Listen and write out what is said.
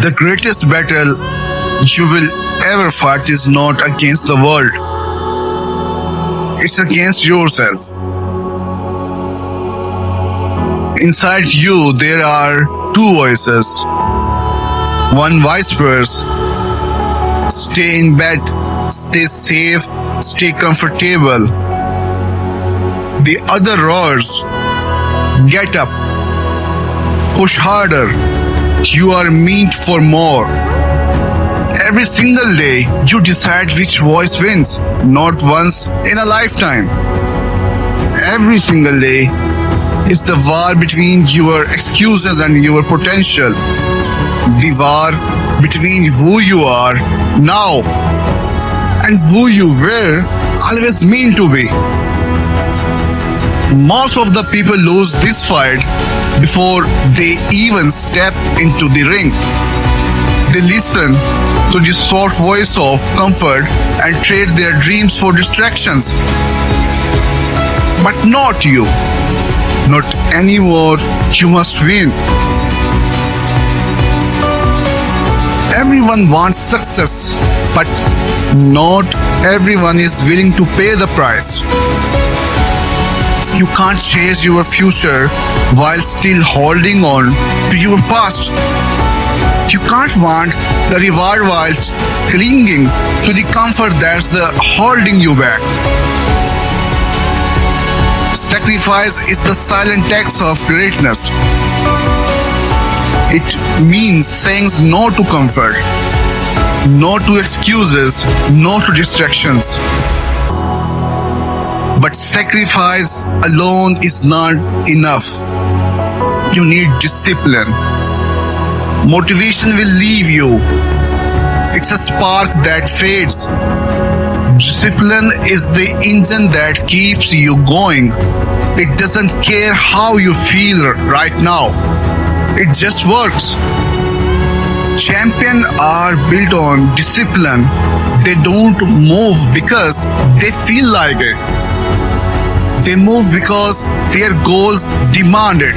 The greatest battle you will ever fight is not against the world, it's against yourself. Inside you, there are two voices. One whispers, stay in bed, stay safe, stay comfortable. The other roars, get up, push harder, you are meant for more. Every single day, you decide which voice wins, not once in a lifetime. Every single day is the war between your excuses and your potential. The war between who you are now and who you were always meant to be. Most of the people lose this fight before they even step into the ring. They listen to the soft voice of comfort and trade their dreams for distractions. But not you. Not anymore. You must win. Everyone wants success, but not everyone is willing to pay the price. You can't chase your future while still holding on to your past. You can't want the reward while clinging to the comfort that's holding you back. Sacrifice is the silent tax of greatness. It means saying no to comfort, no to excuses, no to distractions. But sacrifice alone is not enough. You need discipline. Motivation will leave you. It's a spark that fades. Discipline is the engine that keeps you going. It doesn't care how you feel right now. It just works. Champions are built on discipline. They don't move because they feel like it. They move because their goals demand it.